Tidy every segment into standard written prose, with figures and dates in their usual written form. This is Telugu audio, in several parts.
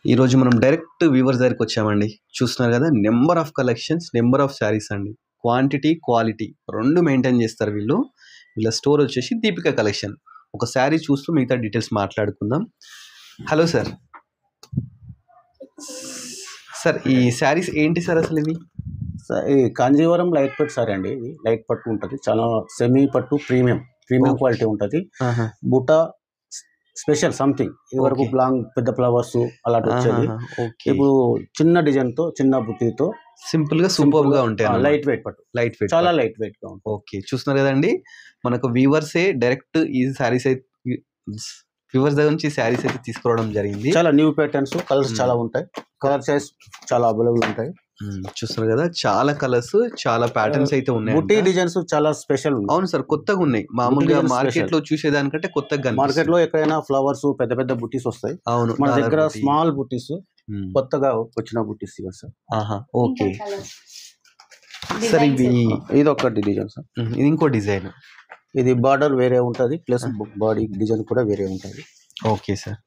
ఈరోజు మనం డైరెక్ట్ వ్యూవర్స్ దగ్గరికి వచ్చామండి. చూస్తున్నారు కదా, number of collections, number of saris అండి. క్వాంటిటీ, క్వాలిటీ 2 మెయింటైన్ చేస్తారు వీళ్ళు. వీళ్ళ స్టోర్ వచ్చేసి దీపిక కలెక్షన్. ఒక శారీ చూస్తూ మిగతా డీటెయిల్స్ మాట్లాడుకుందాం. Hello sir. సార్ ఈ శారీస్ ఏంటి సార్ అసలు ఇవి? ఈ కాంజీవరం లైట్ పట్టు సారీ అండి. ఇది లైట్ పట్టు ఉంటుంది, చాలా సెమీ పట్టు, ప్రీమియం క్వాలిటీ ఉంటుంది. బుట్ట స్పెషల్ సంథింగ్. ఇది వరకు లాంగ్ పెద్ద ఫ్లవర్స్ అలాంటి వచ్చేది. ఇప్పుడు చిన్న డిజైన్ తో, చిన్న బుట్టితో సింపుల్ గా సూపర్ గా ఉంటాయి. లైట్ వెయిట్ పట్టు, లైట్ వెయిట్, చాలా లైట్ వెయిట్ గా ఉంటుంది. ఓకే, చూస్తున్నారు కదండి, మనకు వ్యూవర్సే డైరెక్ట్ ఈ శారీస్ అయితే వ్యూవర్స్ దగ్గర నుంచి శారీస్ అయితే తీసుకురావడం జరిగింది. చాలా న్యూ ప్యాటర్న్స్, కలర్స్ చాలా ఉంటాయి. కలర్ చాయిస్ చాలా అవైలబుల్ ఉంటాయి. చూస్తున్నారు కదా, చాలా కలర్స్, చాలా ప్యాటర్న్స్ అయితే ఉన్నాయి. బుట్టి డిజైన్స్ చాలా స్పెషల్. అవును సార్, కొత్తగా ఉన్నాయి. మామూలుగా మార్కెట్ లో చూసేదానికంటే కొత్తగా. మార్కెట్ లో ఎక్కడైనా ఫ్లవర్స్ పెద్ద పెద్ద బుట్టీస్ వస్తాయి. అవును, మన దగ్గర స్మాల్ బుట్టీస్, కొత్తగా వచ్చిన బుట్టీస్ ఇవ్వండి సార్. ఓకే సార్, ఇది ఒకటి డిజైన్ సార్. ఇది ఇంకో డిజైన్. ఇది బార్డర్ వేరే ఉంటుంది, ప్లస్ బాడీ డిజైన్ కూడా వేరే ఉంటుంది. Okay sir.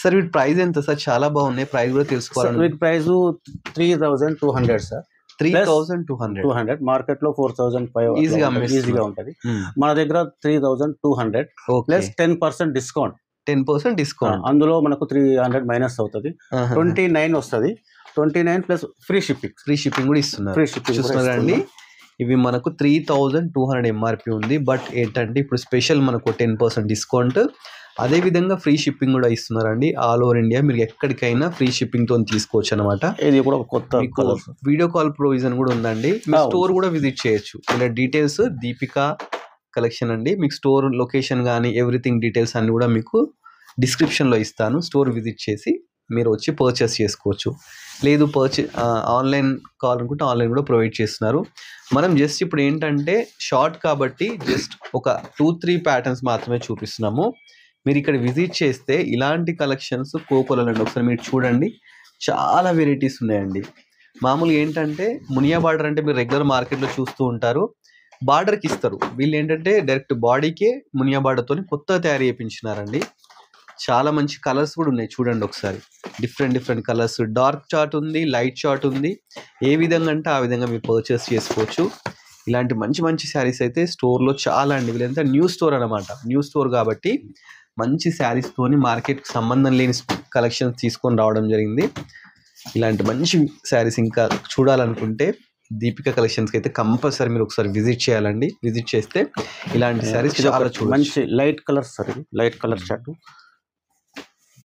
సార్ వీటి ప్రైస్ ఎంత సార్? చాలా బాగున్నాయి, ప్రైస్ కూడా తెలుసుకోవాలి. వీటి ప్రైస్ 3200 సార్. 3200. మార్కెట్ లో 4005 ఈజీగా ఉంటుంది. మన దగ్గర 3200 ప్లస్ 10% డిస్కౌంట్. 10% డిస్కౌంట్. అందులో మనకు 300 మైనస్ అవుతుంది. 29 వస్తుంది. 29 ప్లస్ ఫ్రీ షిప్పింగ్ కూడా ఇస్తున్నారు. ఫ్రీ షిప్పింగ్ చూస్తున్నారండి, ఇవి మనకు 3200 ఎంఆర్పి ఉంది. బట్ ఏంటంటే ఇప్పుడు స్పెషల్ మనకు 10% డిస్కౌంట్, అదేవిధంగా ఫ్రీ షిప్పింగ్ కూడా ఇస్తున్నారండి. ఆల్ ఓవర్ ఇండియా మీరు ఎక్కడికైనా ఫ్రీ షిప్పింగ్ తో తీసుకోవచ్చు అనమాట. ఇది కూడా కొత్త వీడియో కాల్ ప్రొవిజన్ కూడా ఉందండి. మీ స్టోర్ కూడా విజిట్ చేయొచ్చు. ఇలా డీటెయిల్స్ దీపిక కలెక్షన్ అండి. మీకు స్టోర్ లొకేషన్ కానీ ఎవ్రీథింగ్ డీటెయిల్స్ అన్ని కూడా మీకు డిస్క్రిప్షన్లో ఇస్తాను. స్టోర్ విజిట్ చేసి మీరు వచ్చి పర్చేస్ చేసుకోవచ్చు. లేదు ఆన్లైన్ కావాలనుకుంటే ఆన్లైన్ కూడా ప్రొవైడ్ చేస్తున్నారు. మనం జస్ట్ ఇప్పుడు ఏంటంటే షార్ట్ కాబట్టి జస్ట్ ఒక 2-3 ప్యాటర్న్స్ మాత్రమే చూపిస్తున్నాము. మీరు ఇక్కడ విజిట్ చేస్తే ఇలాంటి కలెక్షన్స్ కోకోలండి. ఒకసారి మీరు చూడండి, చాలా వెరైటీస్ ఉన్నాయండి. మామూలుగా ఏంటంటే మునియా బార్డర్ అంటే మీరు రెగ్యులర్ మార్కెట్లో చూస్తూ ఉంటారు, బార్డర్కి ఇస్తారు. వీళ్ళు ఏంటంటే డైరెక్ట్ బాడీకే మునియా బార్డర్తో కొత్తగా తయారు చేయించినారండి. చాలా మంచి కలర్స్ కూడా ఉన్నాయి, చూడండి ఒకసారి. డిఫరెంట్ కలర్స్, డార్క్ చార్ట్ ఉంది, లైట్ చార్ట్ ఉంది. ఏ విధంగా అంటే ఆ విధంగా మీరు పర్చేస్ చేసుకోవచ్చు. ఇలాంటి మంచి శారీస్ అయితే స్టోర్లో చాలా అండి. వీళ్ళంతా న్యూ స్టోర్ అనమాట. న్యూ స్టోర్ కాబట్టి మంచి శారీస్తోని మార్కెట్కి సంబంధం లేని కలెక్షన్స్ తీసుకొని రావడం జరిగింది. ఇలాంటి మంచి శారీస్ ఇంకా చూడాలనుకుంటే దీపిక కలెక్షన్స్కి అయితే కంపల్సరీ మీరు ఒకసారి విజిట్ చేయాలండి. విజిట్ చేస్తే ఇలాంటి శారీస్ చాలా మంచి light colour sir. Light colour shirt